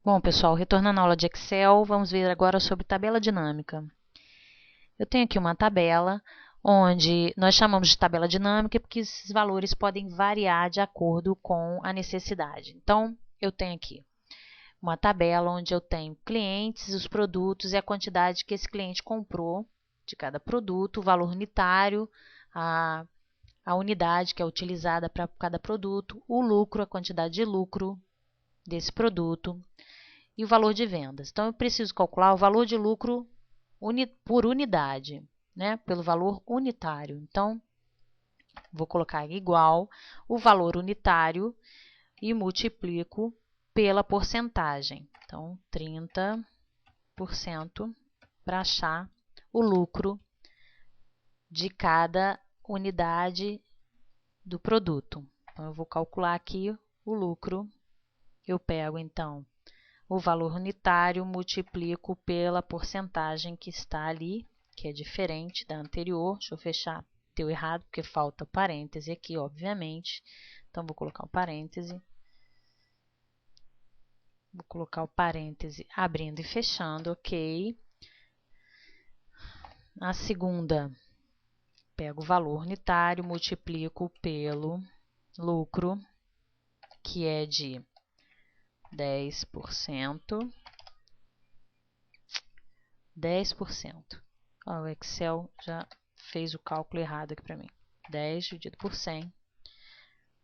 Bom, pessoal, retornando à aula de Excel, vamos ver agora sobre tabela dinâmica. Eu tenho aqui uma tabela onde nós chamamos de tabela dinâmica porque esses valores podem variar de acordo com a necessidade. Então, eu tenho aqui uma tabela onde eu tenho clientes, os produtos e a quantidade que esse cliente comprou de cada produto, o valor unitário, a unidade que é utilizada para cada produto, o lucro, a quantidade de lucro desse produto, e o valor de vendas. Então, eu preciso calcular o valor de lucro por unidade, né? Pelo valor unitário. Então, vou colocar igual o valor unitário e multiplico pela porcentagem. Então, 30% para achar o lucro de cada unidade do produto. Então, eu vou calcular aqui o lucro. Eu pego, então, o valor unitário, multiplico pela porcentagem que está ali, que é diferente da anterior. Deixa eu fechar, deu errado, porque falta parêntese aqui, obviamente. Então, vou colocar o parêntese. Vou colocar o parêntese abrindo e fechando, ok. A segunda, pego o valor unitário, multiplico pelo lucro, que é de 10%. 10%. Ó, o Excel já fez o cálculo errado aqui para mim. 10 dividido por 100.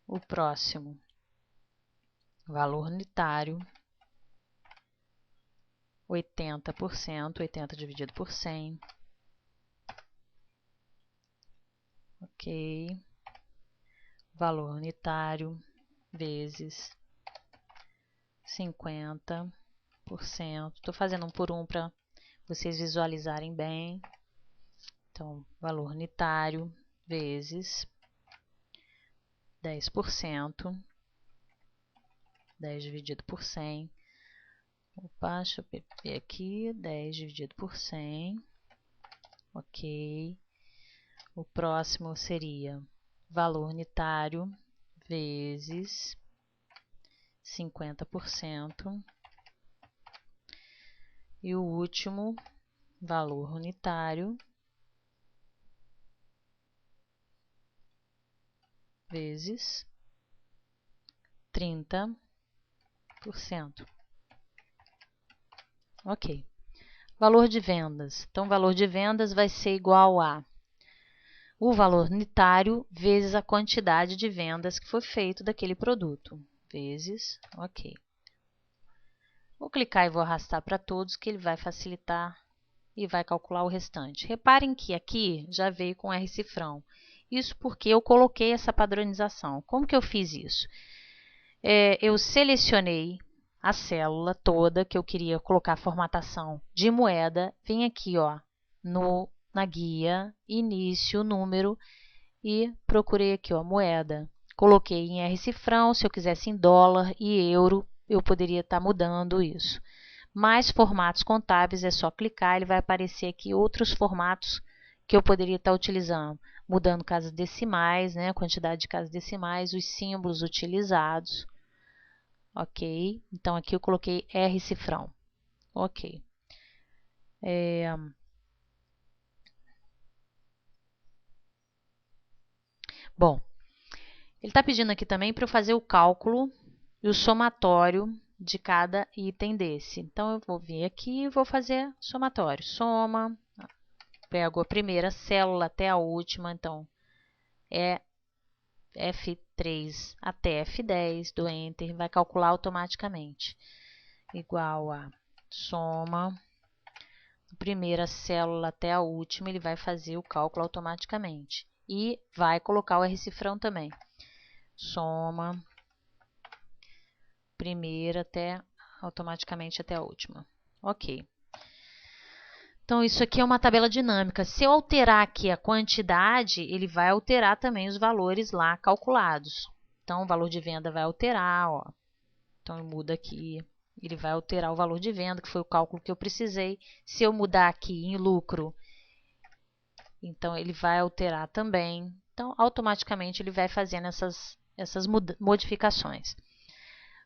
O próximo, valor unitário, 80%. 80 dividido por 100. Ok. Valor unitário vezes 50%. Estou fazendo um por um para vocês visualizarem bem. Então, valor unitário vezes 10%. 10 dividido por 100. Opa, deixa eu ver aqui. 10 dividido por 100. Ok. O próximo seria valor unitário vezes 50%. E o último, valor unitário vezes 30%. Ok. Valor de vendas. Então, valor de vendas vai ser igual a o valor unitário vezes a quantidade de vendas que foi feito daquele produto. Vezes, ok. Vou clicar e vou arrastar para todos, que ele vai facilitar e vai calcular o restante. Reparem que aqui já veio com R cifrão. Isso porque eu coloquei essa padronização. Como que eu fiz isso? Eu selecionei a célula toda que eu queria colocar a formatação de moeda. Vim aqui, ó, na guia, início, número, e procurei aqui, ó, moeda. Coloquei em R cifrão. Se eu quisesse em dólar e euro, eu poderia estar mudando isso. Mais formatos contábeis, é só clicar, ele vai aparecer aqui outros formatos que eu poderia estar utilizando. Mudando casas decimais, né, a quantidade de casas decimais, os símbolos utilizados. Ok, então aqui eu coloquei R cifrão. Ok. Bom, ele está pedindo aqui também para eu fazer o cálculo e o somatório de cada item desse. Então, eu vou vir aqui e vou fazer somatório. Soma, pego a primeira célula até a última, então, é F3 até F10, do Enter, vai calcular automaticamente. Igual a soma, primeira célula até a última, ele vai fazer o cálculo automaticamente. E vai colocar o R cifrão também. Soma, primeira automaticamente até a última. Ok. Então, isso aqui é uma tabela dinâmica. Se eu alterar aqui a quantidade, ele vai alterar também os valores lá calculados. Então, o valor de venda vai alterar, ó. Então, eu mudo aqui, ele vai alterar o valor de venda, que foi o cálculo que eu precisei. Se eu mudar aqui em lucro, então ele vai alterar também. Então, automaticamente ele vai fazendo essas modificações.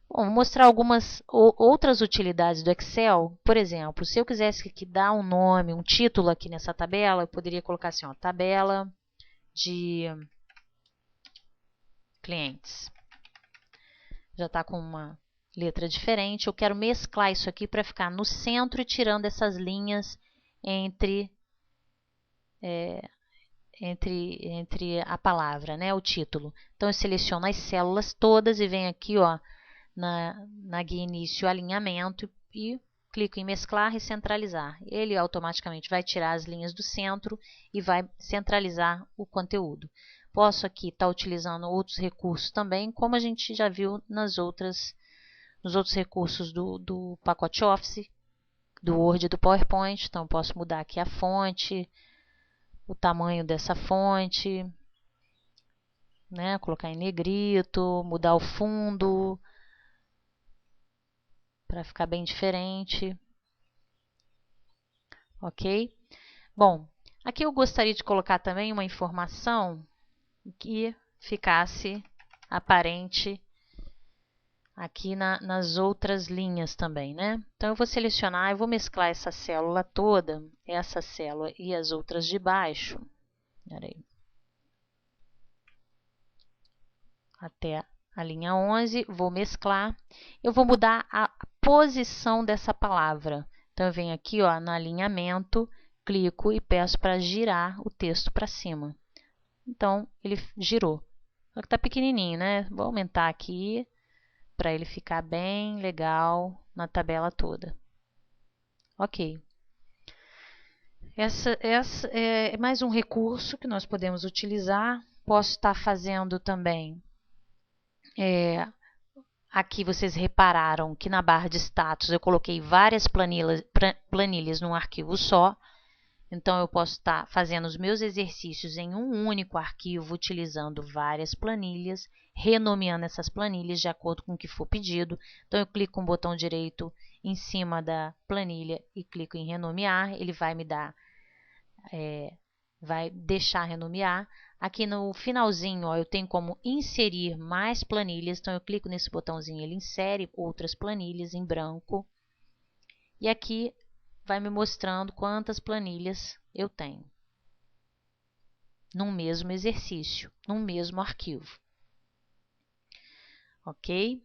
Bom, vou mostrar algumas outras utilidades do Excel. Por exemplo, se eu quisesse aqui dar um nome, um título aqui nessa tabela, eu poderia colocar assim, ó, tabela de clientes. Já está com uma letra diferente. Eu quero mesclar isso aqui para ficar no centro e tirando essas linhas entre a palavra, né, o título. Então, eu seleciono as células todas e venho aqui, ó, na guia início alinhamento e clico em mesclar e centralizar. Ele automaticamente vai tirar as linhas do centro e vai centralizar o conteúdo. Posso aqui estar utilizando outros recursos também, como a gente já viu nos outros recursos do pacote Office, do Word e do PowerPoint. Então, posso mudar aqui a fonte, o tamanho dessa fonte, né? Colocar em negrito, mudar o fundo para ficar bem diferente. Ok? Bom, aqui eu gostaria de colocar também uma informação que ficasse aparente aqui nas outras linhas também, né? Então, eu vou selecionar, eu vou mesclar essa célula toda, essa célula e as outras de baixo. Peraí. Até a linha 11, vou mesclar. Eu vou mudar a posição dessa palavra. Então, eu venho aqui, ó, no alinhamento, clico e peço para girar o texto para cima. Então, ele girou. Só que está pequenininho, né? Vou aumentar aqui para ele ficar bem legal na tabela toda. Ok. Essa é mais um recurso que nós podemos utilizar. Posso estar fazendo também... Aqui vocês repararam que na barra de status eu coloquei várias planilhas num arquivo só. Então, eu posso estar fazendo os meus exercícios em um único arquivo, utilizando várias planilhas, renomeando essas planilhas de acordo com o que for pedido. Então, eu clico com o botão direito em cima da planilha e clico em renomear. Ele vai me dar, vai deixar renomear. Aqui no finalzinho, ó, eu tenho como inserir mais planilhas. Então, eu clico nesse botãozinho, ele insere outras planilhas em branco. E aqui vai me mostrando quantas planilhas eu tenho num mesmo exercício, num mesmo arquivo. Ok?